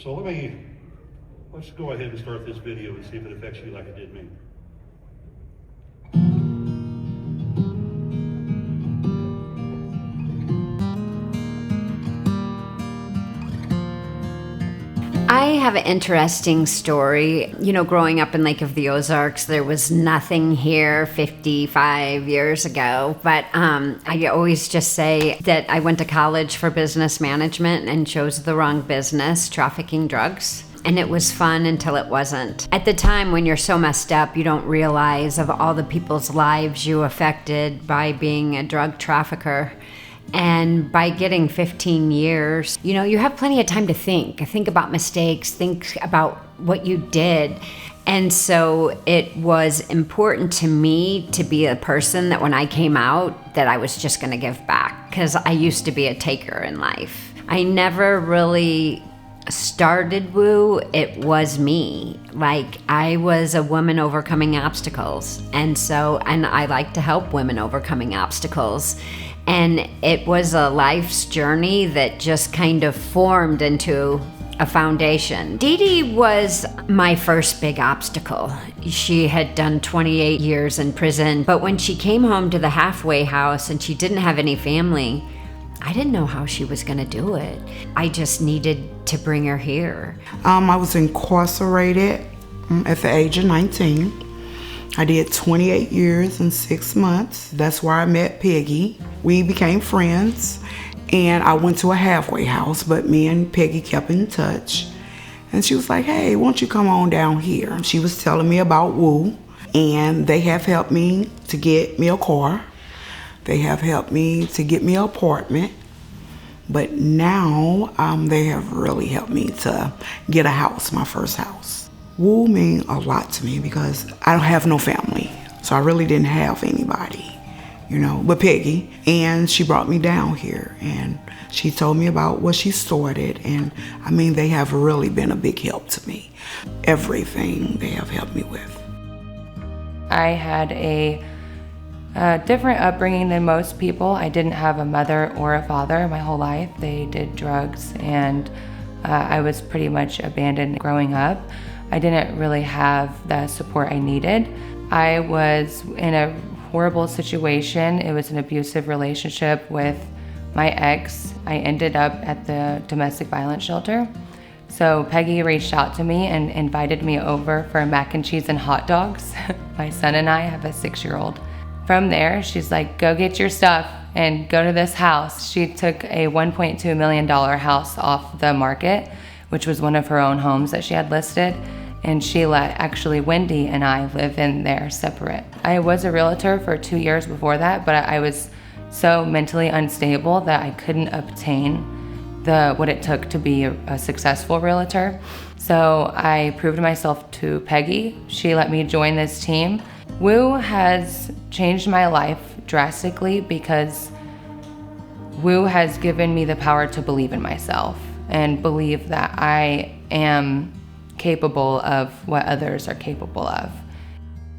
So let's go ahead and start this video and see if it affects you like it did me. I have an interesting story. You know, growing up in Lake of the Ozarks, there was nothing here 55 years ago. But I always just say that I went to college for business management and chose the wrong business, trafficking drugs. And it was fun until it wasn't. At the time, when you're so messed up, you don't realize of all the people's lives you affected by being a drug trafficker. And by getting 15 years, you know, you have plenty of time to think about mistakes, think about what you did. And so it was important to me to be a person that when I came out, that I was just going to give back, because I used to be a taker in life. I never really started Woo. It was me. Like, I was a woman overcoming obstacles. And I like to help women overcoming obstacles. And it was a life's journey that just kind of formed into a foundation. Dee Dee was my first big obstacle. She had done 28 years in prison, but when she came home to the halfway house and she didn't have any family, I didn't know how she was gonna do it. I just needed to bring her here. I was incarcerated at the age of 19. I did 28 years and 6 months. That's where I met Peggy. We became friends, and I went to a halfway house, but me and Peggy kept in touch. And she was like, hey, why don't you come on down here? She was telling me about Woo, and they have helped me to get me a car. They have helped me to get me an apartment. But now they have really helped me to get a house, my first house. Woo mean a lot to me because I don't have no family. So I really didn't have anybody, you know, but Peggy. And she brought me down here and she told me about what she started. And I mean, they have really been a big help to me. Everything they have helped me with. I had a different upbringing than most people. I didn't have a mother or a father my whole life. They did drugs and I was pretty much abandoned growing up. I didn't really have the support I needed. I was in a horrible situation. It was an abusive relationship with my ex. I ended up at the domestic violence shelter. So Peggy reached out to me and invited me over for mac and cheese and hot dogs. My son and I have a 6-year-old. From there, she's like, go get your stuff and go to this house. She took a $1.2 million house off the market, which was one of her own homes that she had listed. And she let actually Wendy and I live in there separate. I was a realtor for 2 years before that, but I was so mentally unstable that I couldn't obtain what it took to be a successful realtor. So I proved myself to Peggy. She let me join this team. Woo has changed my life drastically because Woo has given me the power to believe in myself and believe that I am capable of what others are capable of.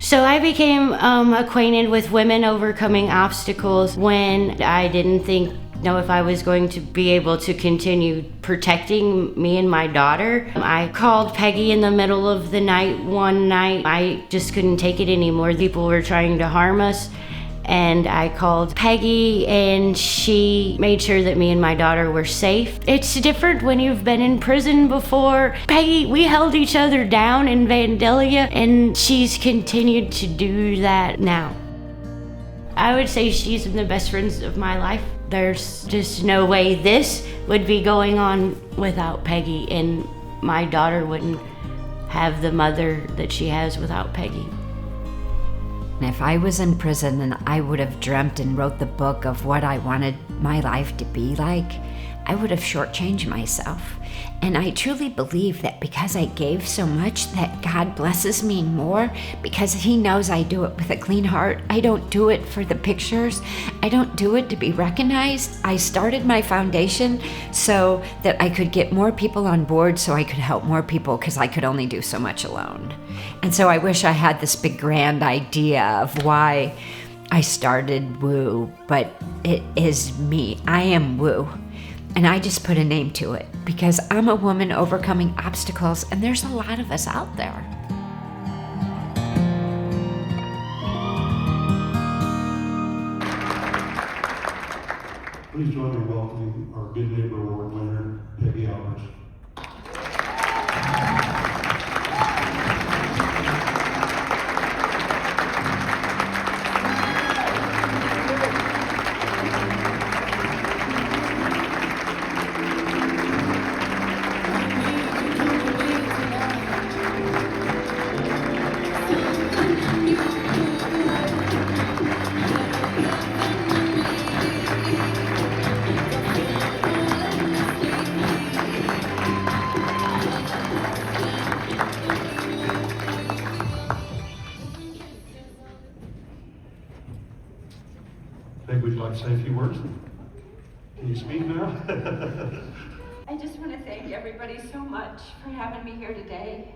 So I became acquainted with women overcoming obstacles when I didn't know if I was going to be able to continue protecting me and my daughter. I called Peggy in the middle of the night one night. I just couldn't take it anymore. People were trying to harm us. And I called Peggy and she made sure that me and my daughter were safe. It's different when you've been in prison before. Peggy, we held each other down in Vandalia and she's continued to do that now. I would say she's one of the best friends of my life. There's just no way this would be going on without Peggy, and my daughter wouldn't have the mother that she has without Peggy. If I was in prison and I would have dreamt and wrote the book of what I wanted my life to be like, I would have shortchanged myself. And I truly believe that because I gave so much that God blesses me more because He knows I do it with a clean heart. I don't do it for the pictures. I don't do it to be recognized. I started my foundation so that I could get more people on board so I could help more people because I could only do so much alone. And so I wish I had this big grand idea of why I started Woo, but it is me. I am Woo. And I just put a name to it because I'm a woman overcoming obstacles, and there's a lot of us out there. Please join me in welcoming our Good Neighbor Award winner, Peggy Albers. Peg, would you like to say a few words? Can you speak now? I just want to thank everybody so much for having me here today.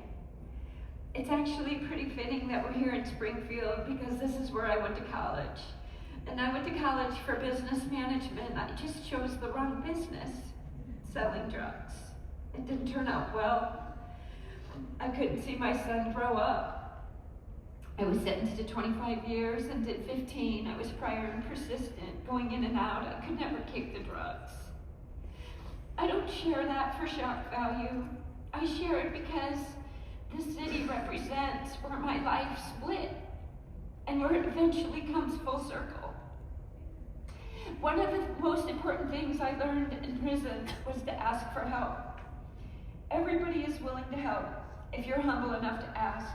It's actually pretty fitting that we're here in Springfield because this is where I went to college. And I went to college for business management. I just chose the wrong business, selling drugs. It didn't turn out well. I couldn't see my son grow up. I was sentenced to 25 years and did 15. I was prior and persistent, going in and out. I could never keep the drugs. I don't share that for shock value. I share it because this city represents where my life split and where it eventually comes full circle. One of the most important things I learned in prison was to ask for help. Everybody is willing to help if you're humble enough to ask.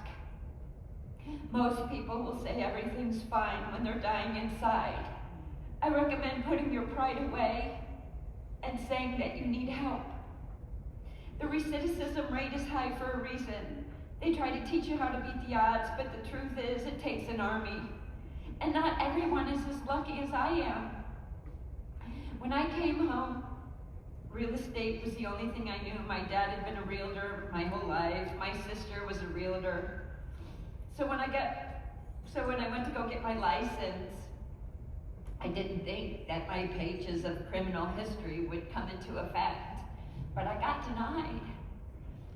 Most people will say everything's fine when they're dying inside. I recommend putting your pride away and saying that you need help. The recidivism rate is high for a reason. They try to teach you how to beat the odds, but the truth is it takes an army. And not everyone is as lucky as I am. When I came home, real estate was the only thing I knew. My dad had been a realtor my whole life. My sister was a realtor. So when I went to go get my license, I didn't think that my pages of criminal history would come into effect, but I got denied.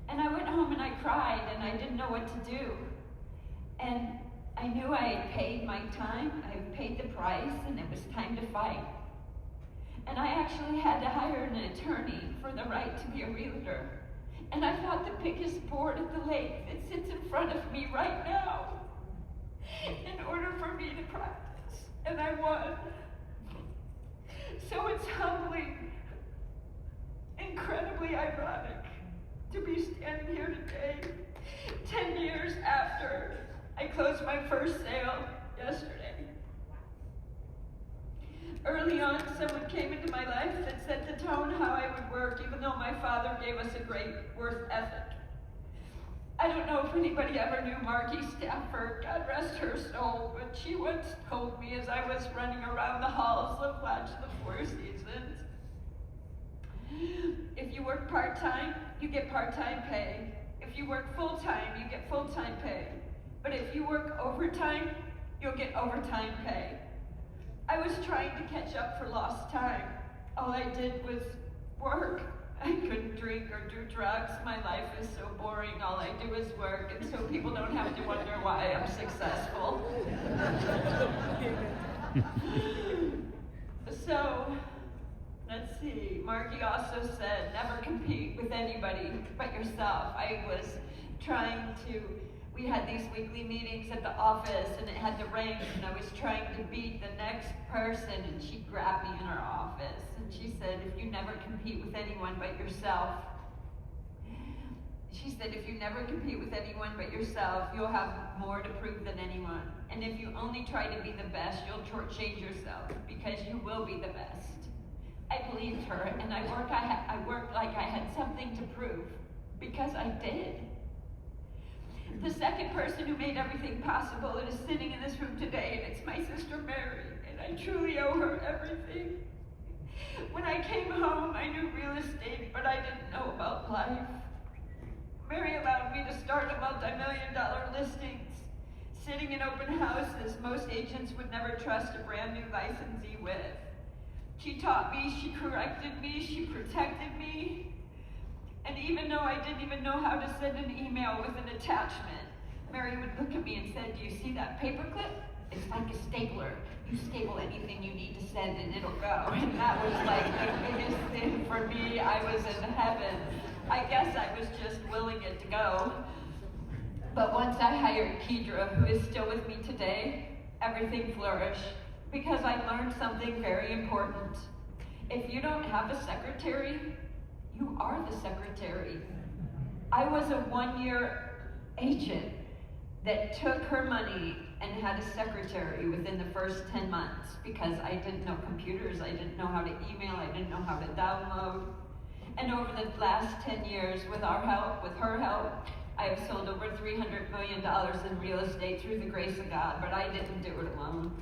And I went home and I cried and I didn't know what to do. And I knew I had paid my time, I had paid the price, and it was time to fight. And I actually had to hire an attorney for the right to be a realtor. And I fought the biggest board at the lake that sits in front of me right now in order for me to practice, and I won. So it's humbling, incredibly ironic to be standing here today, 10 years after I closed my first sale yesterday. Early on, someone came into my life that set the tone how I would work, even though my father gave us a great work ethic. I don't know if anybody ever knew Margie Stafford, God rest her soul, but she once told me as I was running around the halls of Watch the Four Seasons, if you work part-time, you get part-time pay. If you work full-time, you get full-time pay. But if you work overtime, you'll get overtime pay. I was trying to catch up for lost time. All I did was work. I couldn't drink or do drugs. My life is so boring. All I do is work, and so people don't have to wonder why I'm successful. So, let's see. Margie also said, never compete with anybody but yourself. I was trying to, we had these weekly meetings at the office, and it had to rain, and I was trying to beat the next person, and she grabbed me in her office, and she said, if you never compete with anyone but yourself, she said, if you never compete with anyone but yourself, you'll have more to prove than anyone. And if you only try to be the best, you'll shortchange yourself, because you will be the best. I believed her, and I worked like I had something to prove, because I did. The second person who made everything possible is sitting in this room today, and it's my sister Mary, and I truly owe her everything. When I came home, I knew real estate, but I didn't know about life. Mary allowed me to start a multi-million-dollar listings, sitting in open houses most agents would never trust a brand new licensee with. She taught me, she corrected me, she protected me. And even though I didn't even know how to send an email with an attachment, Mary would look at me and say, "Do you see that paperclip? It's like a stapler. You staple anything you need to send and it'll go." And that was like the biggest thing for me. I was in heaven. I guess I was just willing it to go. But once I hired Kedra, who is still with me today, everything flourished because I learned something very important. If you don't have a secretary, you are the secretary. I was a one-year agent that took her money and had a secretary within the first 10 months because I didn't know computers, I didn't know how to email, I didn't know how to download. And over the last 10 years, with our help, with her help, I have sold over $300 million in real estate through the grace of God, but I didn't do it alone.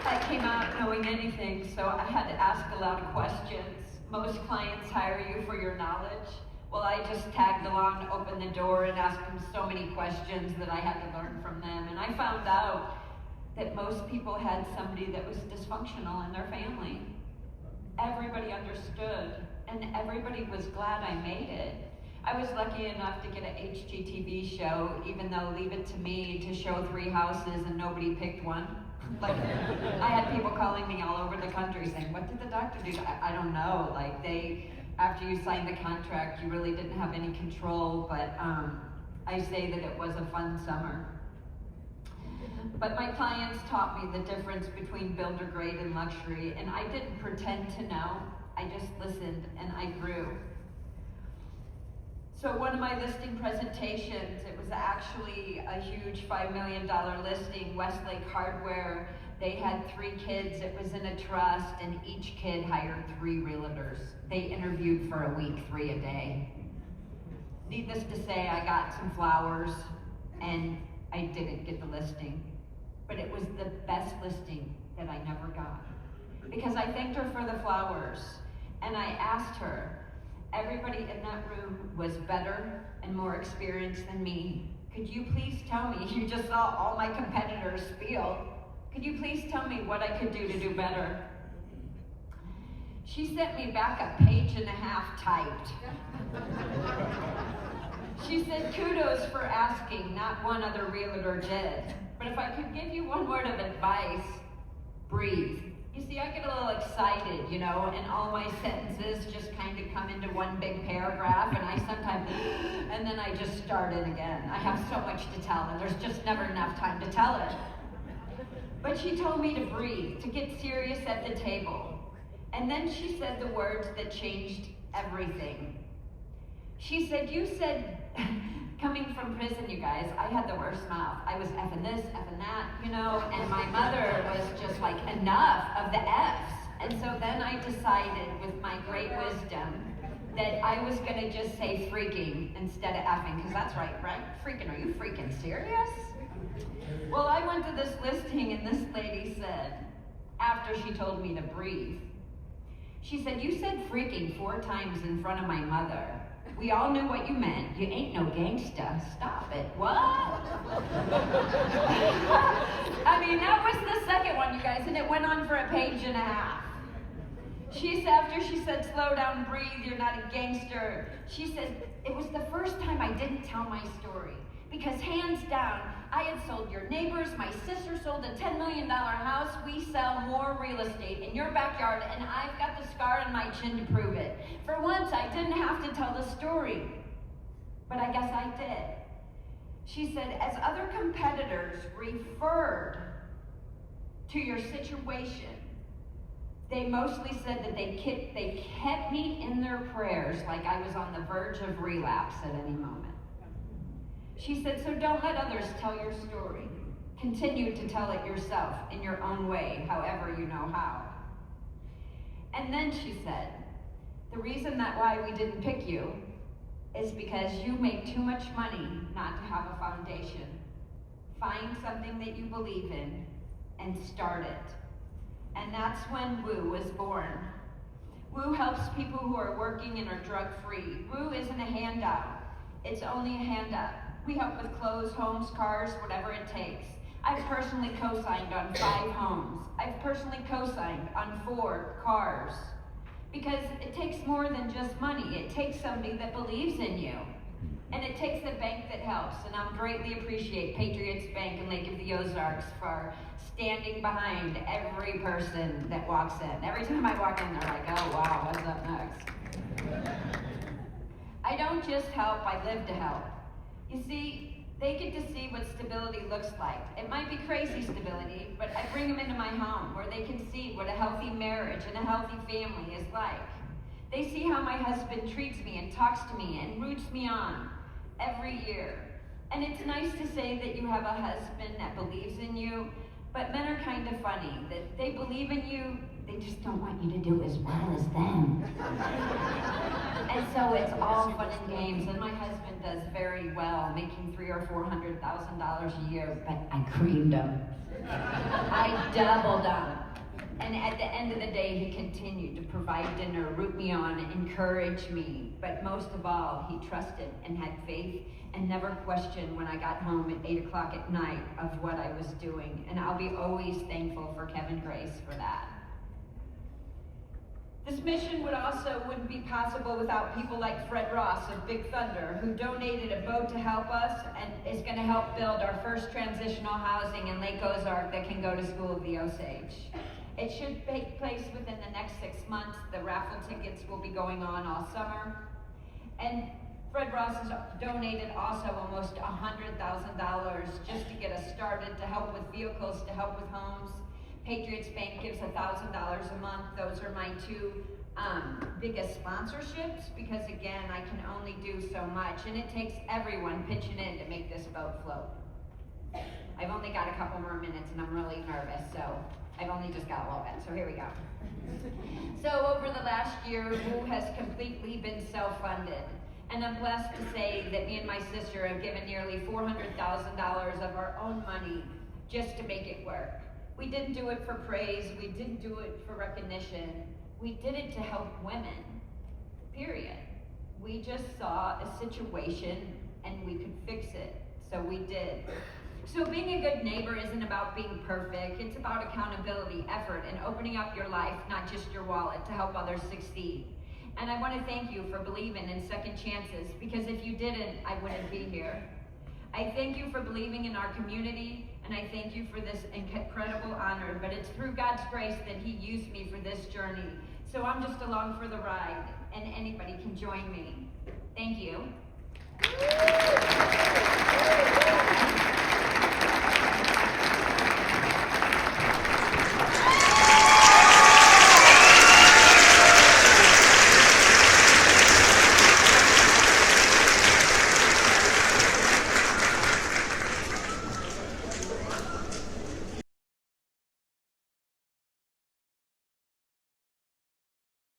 I came out knowing anything, so I had to ask a lot of questions. Most clients hire you for your knowledge. Well, I just tagged along, opened the door, and asked them so many questions that I had to learn from them. And I found out that most people had somebody that was dysfunctional in their family. Everybody understood, and everybody was glad I made it. I was lucky enough to get an HGTV show, even though Leave It to Me to show 3 houses and nobody picked one. Like, I had people calling me all over the country saying, "What did the doctor do?" I don't know. Like, after you signed the contract, you really didn't have any control, but I say that it was a fun summer. But my clients taught me the difference between builder grade and luxury, and I didn't pretend to know. I just listened and I grew. So one of my listing presentations, it was actually a huge $5 million listing, Westlake Hardware. They had 3 kids, it was in a trust, and each kid hired 3 realtors. They interviewed for a week, 3 a day. Needless to say, I got some flowers, and I didn't get the listing. But it was the best listing that I never got. Because I thanked her for the flowers, and I asked her, everybody in that room was better and more experienced than me. Could you please tell me, you just saw all my competitors spiel, could you please tell me what I could do to do better? She sent me back a 1.5 pages typed. She said, "Kudos for asking, not one other realtor did. But if I could give you one word of advice, breathe." You see, I get a little excited, you know, and all my sentences just kind of come into one big paragraph, and I sometimes, and then I just start it again. I have so much to tell, and there's just never enough time to tell it. But she told me to breathe, to get serious at the table. And then she said the words that changed everything. She said, "You said," coming from prison, you guys, I had the worst mouth. I was effing this, effing that, you know, and my mother was just like, enough of the F's. And so then I decided, with my great wisdom, that I was gonna just say freaking instead of effing, because that's right? Freaking, are you freaking serious? Well, I went to this listing, and this lady said, after she told me to breathe, she said, "You said freaking 4 times in front of my mother. We all knew what you meant. You ain't no gangsta. Stop it." What? I mean, that was the second one, you guys, and it went on for a 1.5 pages. She said, after she said, "Slow down, breathe, you're not a gangster," she said, "It was the first time I didn't tell my story. Because hands down, I had sold your neighbors, my sister sold a $10 million house, we sell more real estate in your backyard, and I've got the scar on my chin to prove it. For once, I didn't have to tell the story, but I guess I did." She said, "As other competitors referred to your situation, they mostly said that they kept me in their prayers like I was on the verge of relapse at any moment." She said, "So don't let others tell your story. Continue to tell it yourself in your own way, however you know how." And then she said, "The reason that why we didn't pick you is because you make too much money not to have a foundation. Find something that you believe in and start it." And that's when Woo was born. Woo helps people who are working and are drug-free. Woo isn't a handout. It's only a handout. We help with clothes, homes, cars, whatever it takes. I've personally co-signed on 5 homes. I've personally co-signed on 4 cars. Because it takes more than just money. It takes somebody that believes in you. And it takes a bank that helps. And I greatly appreciate Patriots Bank in Lake of the Ozarks for standing behind every person that walks in. Every time I walk in, they're like, oh wow, what's up next? I don't just help, I live to help. You see, they get to see what stability looks like. It might be crazy stability, but I bring them into my home where they can see what a healthy marriage and a healthy family is like. They see how my husband treats me and talks to me and roots me on every year. And it's nice to say that you have a husband that believes in you, but men are kind of funny, that they believe in you, they just don't want you to do as well as them. And so it's all fun and games, and my husband does very well, making $300,000 or $400,000 a year, but I creamed him. I doubled him. And at the end of the day, he continued to provide dinner, root me on, encourage me, but most of all, he trusted and had faith and never questioned when I got home at 8 o'clock at night of what I was doing. And I'll be always thankful for Kevin Grace for that. This mission wouldn't be possible without people like Fred Ross of Big Thunder, who donated a boat to help us and is going to help build our first transitional housing in Lake Ozark that can go to School of the Osage. It should take place within the next 6 months. The raffle tickets will be going on all summer. And Fred Ross has donated also almost $100,000 just to get us started, to help with vehicles, to help with homes. Patriots Bank gives $1,000 a month. Those are my 2 biggest sponsorships, because again, I can only do so much, and it takes everyone pitching in to make this boat float. I've only got a couple more minutes and I'm really nervous, so I've only just got a little bit, so here we go. So over the last year, Woo has completely been self-funded. And I'm blessed to say that me and my sister have given nearly $400,000 of our own money just to make it work. We didn't do it for praise, we didn't do it for recognition, we did it to help women, period. We just saw a situation and we could fix it, so we did. So being a good neighbor isn't about being perfect, it's about accountability, effort, and opening up your life, not just your wallet, to help others succeed. And I want to thank you for believing in second chances, because if you didn't, I wouldn't be here. I thank you for believing in our community, and I thank you for this incredible honor, but it's through God's grace that He used me for this journey. So I'm just along for the ride, and anybody can join me. Thank you.